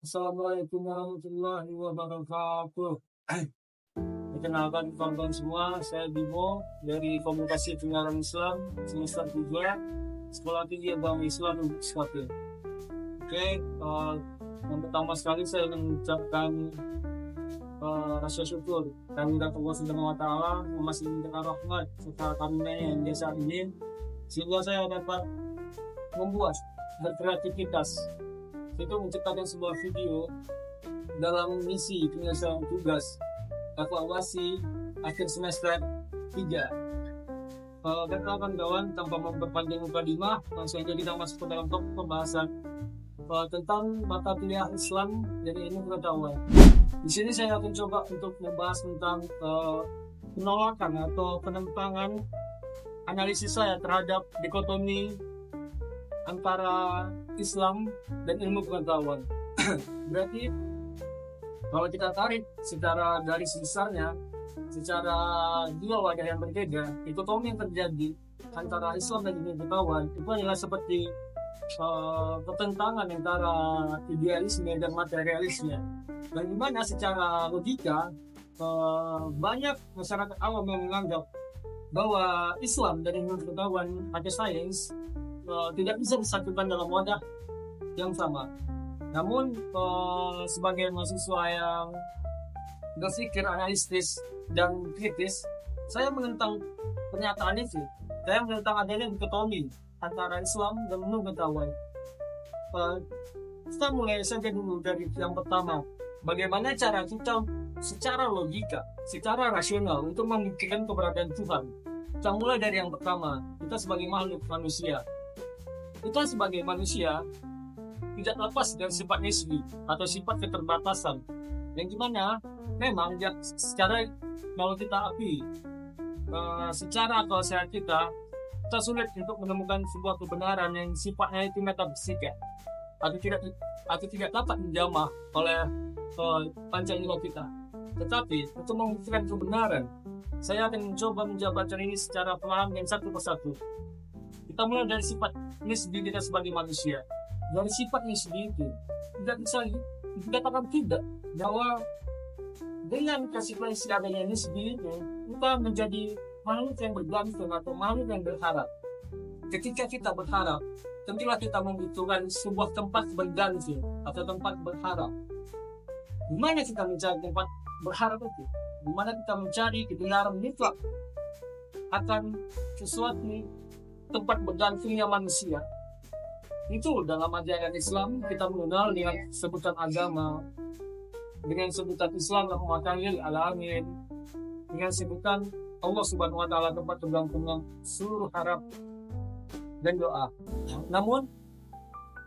Assalamualaikum warahmatullahi wabarakatuh. Perkenalkan kawan-kawan semua, saya Bimo dari Komunikasi Penyiaran Islam semester 3 Sekolah Tinggi Agama Islam Unsur. Oke, yang pertama sekali saya ingin mengucapkan rasa syukur kehadirat Allah Subhanahu wa taala yang masih memberikan rahmat serta karunia yang dia saat ini, sehingga saya dapat membuat berkreativitas itu menciptakan sebuah video dalam misi penyelesaian tugas evaluasi akhir semester 3. Dan kawan-kawan, tanpa memperpanjang mukadimah, langsung saja kita masuk ke dalam topik pembahasan tentang mata kuliah Islam dan ilmu pengetahuan. Di sini saya akan coba untuk membahas tentang penolakan atau penentangan analisis saya terhadap dikotomi antara Islam dan ilmu pengetahuan. Berarti kalau kita tarik secara garis besarnya, secara dua wadah yang berbeda, dikotomi yang terjadi antara Islam dan ilmu pengetahuan itu adalah seperti pertentangan antara idealisme dan materialisme. Dan dimana secara logika banyak masyarakat awam yang menganggap bahwa Islam dan ilmu pengetahuan atau sains tidak bisa disatukan dalam wadah yang sama. Namun sebagai mahasiswa yang berpikir analitis dan kritis, saya menentang pernyataan itu. Saya menentang adanya dikotomi antara Islam dan ilmu pengetahuan. Kita mulai saja dulu dari yang pertama. Bagaimana cara kita secara logika, secara rasional untuk memikirkan keberadaan Tuhan. Kita mulai dari yang pertama. Kita sebagai makhluk manusia, kita sebagai manusia tidak lepas dari sifat nisbi atau sifat keterbatasan, yang dimana memang secara kalau kita secara akal sehat kita sulit untuk menemukan sebuah kebenaran yang sifatnya itu metafisika atau tidak dapat dijamah oleh panca indera kita. Tetapi untuk membuktikan kebenaran, saya akan mencoba menjabarkan ini secara perlahan dan satu persatu. Kita mulai dari sifat nisbi kita sebagai manusia. Dari sifat nisbi itu tidak bisa dikatakan tidak bahwa dengan konsekuensi adanya nisbi itu kita menjadi makhluk yang bergantung atau makhluk yang berharap. Ketika kita berharap, tentulah kita membutuhkan sebuah tempat bergantung atau tempat berharap. Di mana kita mencari tempat berharap itu? Di mana kita mencari kebenaran mutlak akan sesuatu tempat bergantungnya manusia. Itu dalam ajaran Islam kita mengenal dengan sebutan agama, dengan sebutan Islam rahmatan alamin, dengan sebutan Allah Subhanahu wa taala tempat bergantungnya seluruh harap dan doa. Namun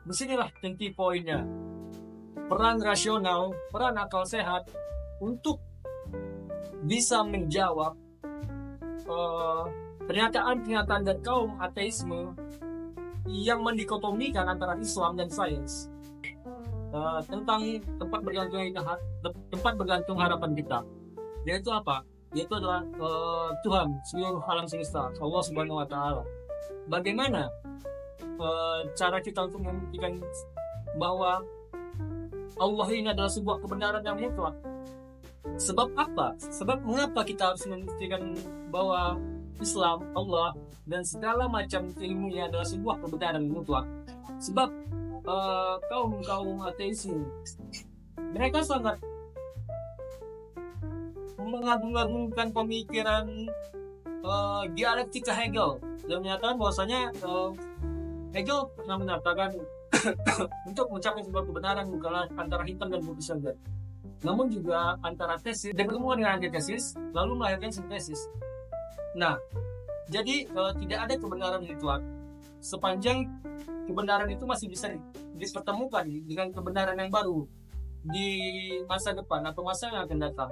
disinilah inti poinnya. Peran rasional, peran akal sehat untuk bisa menjawab pernyataan-pernyataan dari kaum ateisme yang mendikotomikan antara Islam dan sains tentang tempat bergantung harapan kita. Yaitu apa? Yaitu adalah Tuhan seluruh alam semesta, Allah Subhanahu wa taala. Bagaimana cara kita untuk membuktikan bahwa Allah ini adalah sebuah kebenaran yang mutlak? Sebab apa? Sebab mengapa kita harus membuktikan bahwa Islam, Allah, dan segala macam ilmunya adalah sebuah kebenaran mutlak? Sebab kaum ateis mereka sangat mengagung-agungkan pemikiran dialektika Hegel dan menyatakan bahwasanya Hegel pernah menyatakan untuk mencapai sebuah kebenaran bukanlah antara hitam dan putih saja, namun juga antara tesis dan berhubungan dengan antitesis lalu melahirkan sintesis. Nah, jadi tidak ada kebenaran mutlak sepanjang kebenaran itu masih bisa dipertemukan dengan kebenaran yang baru di masa depan atau masa yang akan datang.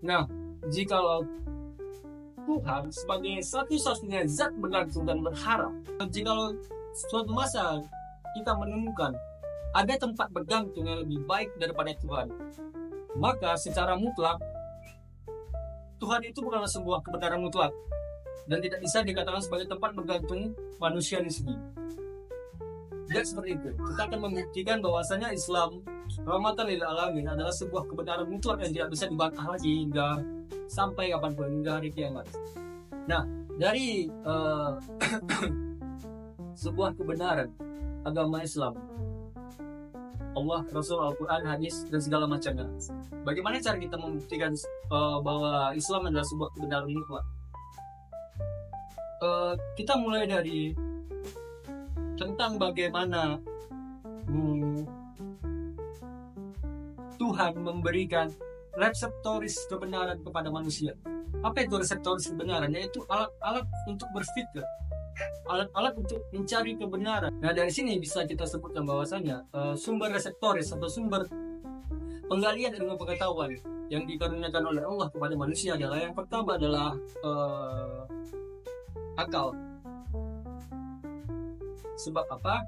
Nah, jikalau Tuhan sebagai satu-satunya zat bergantung dan berharap, jikalau suatu masa kita menemukan ada tempat bergantung yang lebih baik daripada Tuhan, maka secara mutlak Tuhan itu bukanlah sebuah kebenaran mutlak dan tidak bisa dikatakan sebagai tempat bergantung manusia di sini. Tidak seperti itu. Kita akan membuktikan bahwasanya Islam rahmatan lil alamin adalah sebuah kebenaran mutlak yang tidak bisa dibantah lagi hingga sampai kapanpun, hingga hari kiamat. Nah, dari sebuah kebenaran agama Islam, Allah, Rasul, Al-Quran, hadis, dan segala macamnya. Bagaimana cara kita membuktikan bahwa Islam adalah sebuah kebenaran mutlak? Kita mulai dari tentang bagaimana Tuhan memberikan reseptoris kebenaran kepada manusia. Apa itu reseptoris kebenaran? Yaitu alat-alat untuk berpikir, alat-alat untuk mencari kebenaran. Nah, dari sini bisa kita sebutkan bahwasanya sumber reseptoris atau sumber penggalian ilmu pengetahuan yang dikaruniakan oleh Allah kepada manusia adalah, yang pertama adalah akal. Sebab apa?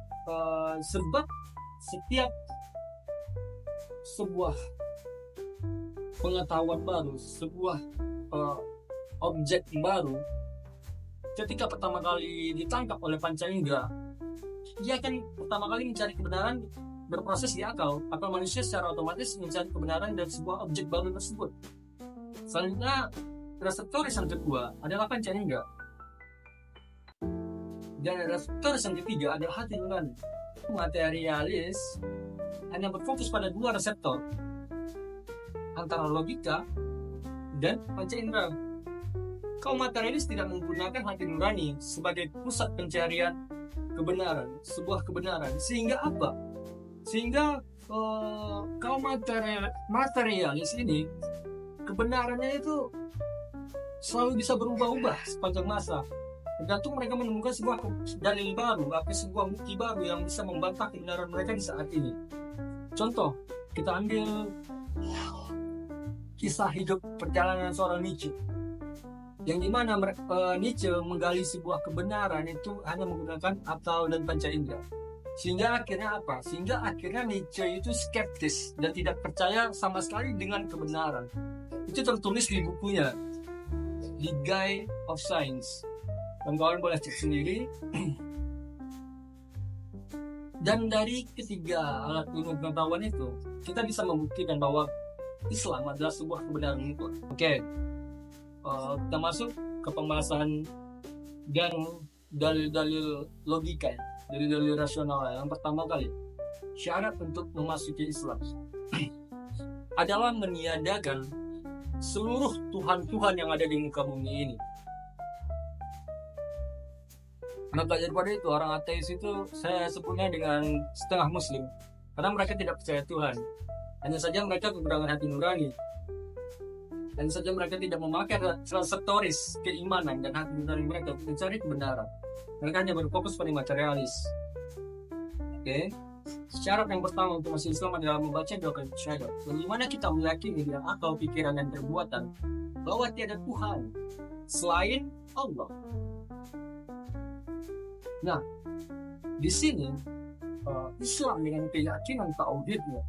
Sebab setiap sebuah pengetahuan baru, sebuah objek baru, ketika pertama kali ditangkap oleh panca indera, dia akan pertama kali mencari kebenaran berproses di akal. Akal manusia secara otomatis mencari kebenaran dari sebuah objek baru tersebut. Selanjutnya, reseptoris yang kedua adalah panca indera. Dan reseptoris yang ketiga adalah hati nurani. Materialis hanya berfokus pada dua reseptor, antara logika dan panca indera. Kaum materialis tidak menggunakan hati nurani sebagai pusat pencarian kebenaran, sebuah kebenaran. Sehingga apa? Sehingga kaum materialis ini, kebenarannya itu selalu bisa berubah-ubah sepanjang masa. Tergantung mereka menemukan sebuah dalil baru, atau sebuah bukti baru yang bisa membantah kebenaran mereka di saat ini. Contoh, kita ambil kisah hidup perjalanan seorang Nietzsche, yang dimana Nietzsche menggali sebuah kebenaran itu hanya menggunakan akal dan panca indera. Sehingga akhirnya apa? Sehingga akhirnya Nietzsche itu skeptis dan tidak percaya sama sekali dengan kebenaran. Itu tertulis di bukunya The Guide of Science. Kawan-kawan boleh cek sendiri. Dan dari ketiga alat ilmu pengetahuan itu, kita bisa membuktikan bahwa Islam adalah sebuah kebenaran mutlak. Oke, kita masuk ke pembahasan dan dalil-dalil logika, dalil-dalil rasional. Yang pertama kali, syarat untuk memasuki Islam adalah meniadakan seluruh Tuhan-Tuhan yang ada di muka bumi ini. Maka daripada itu, orang ateis itu saya sebutnya dengan setengah muslim, karena mereka tidak percaya Tuhan. Hanya saja mereka kekurangan hati nurani. Hanya saja mereka tidak memakai reseptoris keimanan dan hati nurani mereka untuk mencari kebenaran. Mereka hanya berfokus pada materialis. Oke. Syarat yang pertama untuk masuk Islam adalah membaca dua kalimat syahadat. Bagaimana kita meyakini dengan akal, pikiran, dan perbuatan bahwa tiada Tuhan selain Allah. Nah, di sini Islam dengan keyakinan tauhidnya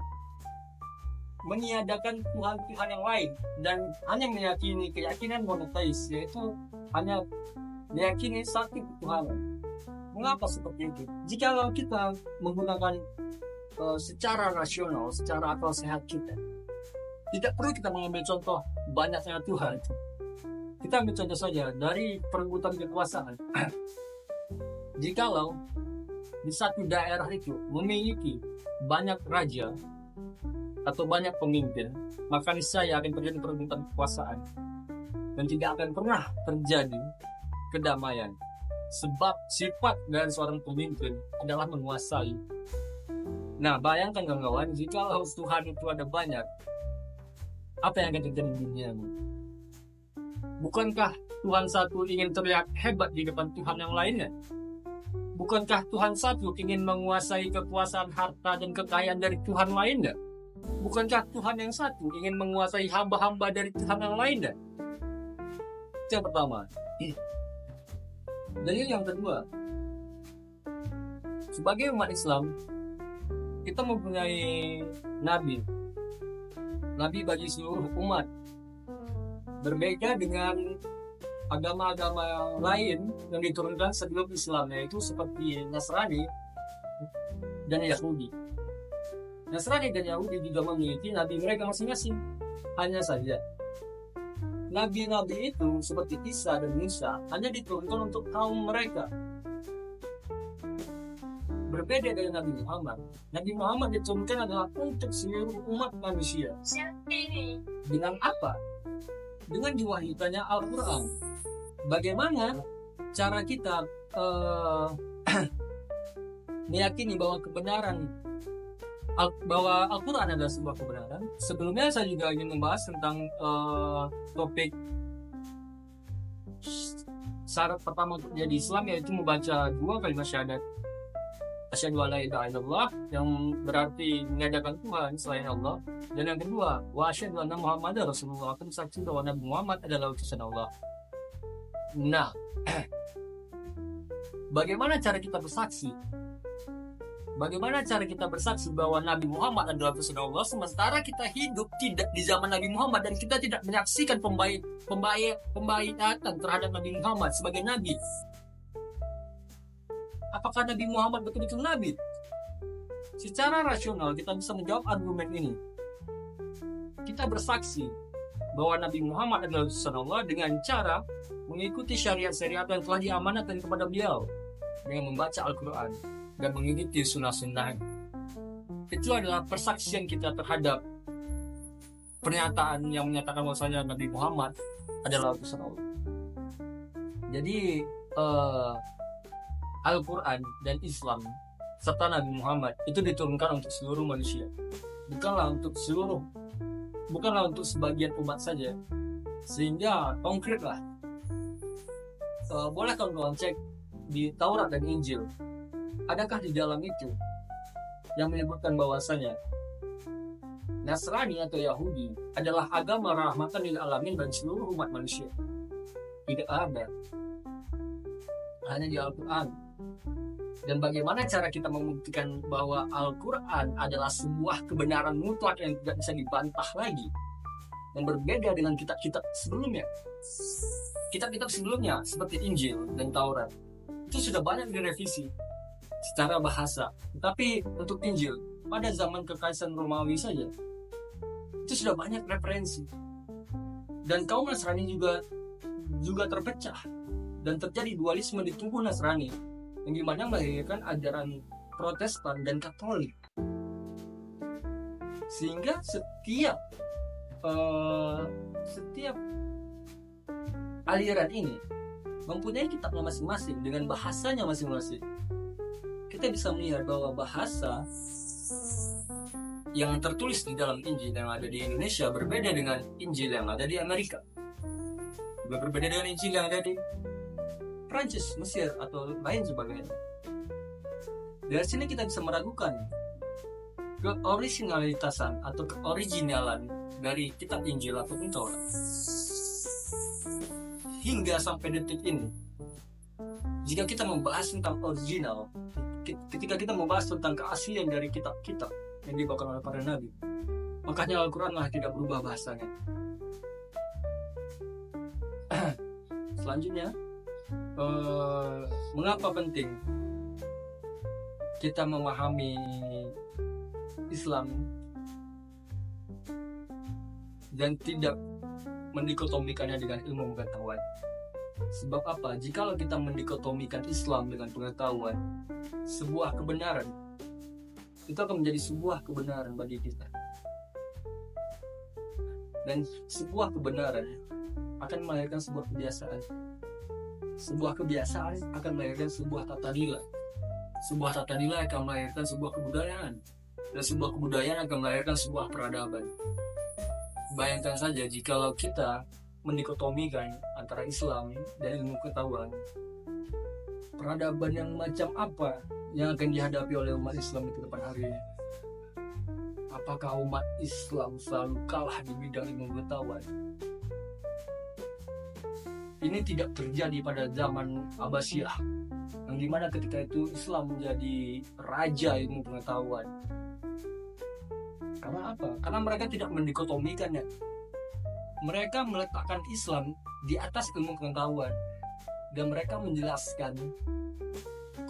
meniadakan Tuhan-Tuhan yang lain dan hanya meyakini keyakinan monoteis, yaitu hanya meyakini satu Tuhan. Mengapa seperti itu? Jikalau kita menggunakan secara rasional, secara akal sehat kita, tidak perlu kita mengambil contoh banyaknya Tuhan. Kita ambil contoh saja dari perebutan kekuasaan. Jikalau di satu daerah itu memiliki banyak raja atau banyak pemimpin, maka niscaya akan terjadi perebutan kekuasaan dan tidak akan pernah terjadi kedamaian. Sebab sifat dari seorang pemimpin adalah menguasai. Nah, bayangkan kawan-kawan, jikalau Tuhan itu ada banyak, apa yang akan terjadi di dunia ini? Bukankah Tuhan satu ingin terlihat hebat di depan Tuhan yang lainnya? Bukankah Tuhan satu ingin menguasai kekuasaan harta dan kekayaan dari Tuhan lainnya? Bukankah Tuhan yang satu ingin menguasai hamba-hamba dari Tuhan yang lainnya? Itu yang pertama. Dalil yang kedua, sebagai umat Islam, kita mempunyai nabi bagi seluruh umat. Berbeda dengan agama-agama lain yang diturunkan sebelum Islam, yaitu seperti Nasrani dan Yahudi. Nasrani dan Yahudi juga memiliki nabi mereka masing-masing. Hanya saja nabi-nabi itu seperti Isa dan Musa hanya diturunkan untuk kaum mereka. Berbeda dengan Nabi Muhammad. Nabi Muhammad diturunkan adalah untuk seluruh umat manusia. Dengan apa? Dengan diwahyukannya Al-Quran. Bagaimana cara kita meyakini bahwa bahwa Al-Quran adalah sebuah kebenaran? Sebelumnya saya juga ingin membahas tentang topik syarat pertama untuk jadi Islam, yaitu membaca 2 kalimat syahadat. Asyhadu an la ilaha illallah, yang berarti mengadakan Tuhan selain Allah, dan yang kedua wa asyhadu anna Muhammadar Rasulullah, aku bersaksi bahwa Nabi Muhammad adalah utusan Allah. Nah, bagaimana cara kita bersaksi? Bagaimana cara kita bersaksi bahwa Nabi Muhammad adalah utusan Allah sementara kita hidup tidak di zaman Nabi Muhammad dan kita tidak menyaksikan pembaikatan terhadap Nabi Muhammad sebagai Nabi? Apakah Nabi Muhammad betul-betul Nabi? Secara rasional kita bisa menjawab argumen ini. Kita bersaksi bahwa Nabi Muhammad adalah utusan Allah dengan cara mengikuti syariat-syariat yang telah diamanatkan kepada beliau, dengan membaca Al-Quran dan mengikuti sunnah-sunnah. Itu adalah persaksian kita terhadap pernyataan yang menyatakan bahwasanya Nabi Muhammad adalah utusan Allah. Jadi Al-Quran dan Islam serta Nabi Muhammad itu diturunkan untuk seluruh manusia, bukanlah untuk sebagian umat saja. Sehingga konkretlah, boleh kawan-kawan cek di Taurat dan Injil, adakah di dalam itu yang menyebutkan bahwasanya Nasrani atau Yahudi adalah agama rahmatan lil alamin bagi seluruh umat manusia? Tidak ada, hanya di Al-Quran. Dan bagaimana cara kita membuktikan bahwa Al-Quran adalah sebuah kebenaran mutlak yang tidak bisa dibantah lagi, yang berbeda dengan kitab-kitab sebelumnya? Kitab-kitab sebelumnya seperti Injil dan Taurat itu sudah banyak direvisi secara bahasa. Tetapi untuk Injil pada zaman kekaisaran Romawi saja itu sudah banyak referensi. Dan kaum Nasrani juga terpecah dan terjadi dualisme di tubuh Nasrani, yang dimana melahirkan ajaran Protestan dan Katolik. Sehingga setiap aliran ini mempunyai kitabnya masing-masing dengan bahasanya masing-masing. Kita bisa melihat bahwa bahasa yang tertulis di dalam Injil yang ada di Indonesia berbeda dengan Injil yang ada di Amerika, juga berbeda dengan Injil yang ada di Prancis, Mesir, atau lain sebagainya. Dari sini kita bisa meragukan keoriginalitasan atau keoriginalan dari kitab Injil ataupun Taurat. Hingga sampai detik ini, jika kita membahas tentang original, ketika kita membahas tentang keaslian dari kitab-kitab yang dibawakan oleh para nabi, makanya Al-Quran lah tidak berubah bahasanya. Selanjutnya, mengapa penting kita memahami Islam dan tidak mendikotomikannya dengan ilmu pengetahuan? Sebab apa? Jikalau kita mendikotomikan Islam dengan pengetahuan, sebuah kebenaran itu akan menjadi sebuah kebenaran bagi kita, dan sebuah kebenaran akan melahirkan sebuah kebiasaan. Sebuah kebiasaan akan melahirkan sebuah tata nilai. Sebuah tata nilai akan melahirkan sebuah kebudayaan, dan sebuah kebudayaan akan melahirkan sebuah peradaban. Bayangkan saja jikalau kita mendikotomikan antara Islam dan ilmu pengetahuan, peradaban yang macam apa yang akan dihadapi oleh umat Islam di depan hari ini? Apakah umat Islam selalu kalah di bidang ilmu pengetahuan? Ini tidak terjadi pada zaman Abbasiyah, yang dimana ketika itu Islam menjadi raja ilmu pengetahuan. Karena apa? Karena mereka tidak mendikotomikannya. Mereka meletakkan Islam di atas ilmu pengetahuan, dan mereka menjelaskan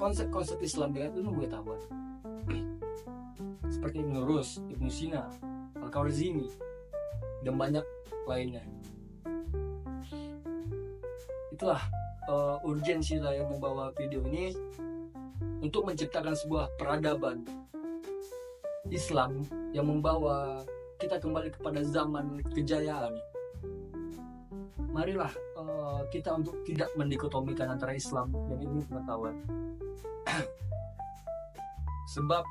konsep-konsep Islam dengan penuh pengetahuan. Seperti Ibn Rus, Ibn Sina, Al-Khwarizmi, dan banyak lainnya. Itulah urgensi saya membawa video ini untuk menciptakan sebuah peradaban Islam yang membawa kita kembali kepada zaman kejayaan. Marilah kita untuk tidak mendikotomikan antara Islam dan ilmu pengetahuan. Sebab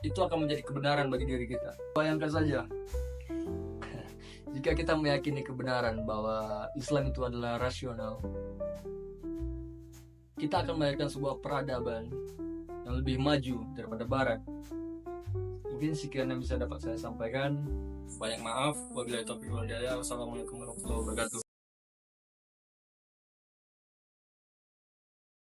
itu akan menjadi kebenaran bagi diri kita. Bayangkan saja, jika kita meyakini kebenaran bahwa Islam itu adalah rasional, kita akan melahirkan sebuah peradaban yang lebih maju daripada Barat. Mungkin sekian yang bisa dapat saya sampaikan. Banyak maaf. Wabillahi taufiq wal hidayah. Wassalamualaikum warahmatullahi wabarakatuh.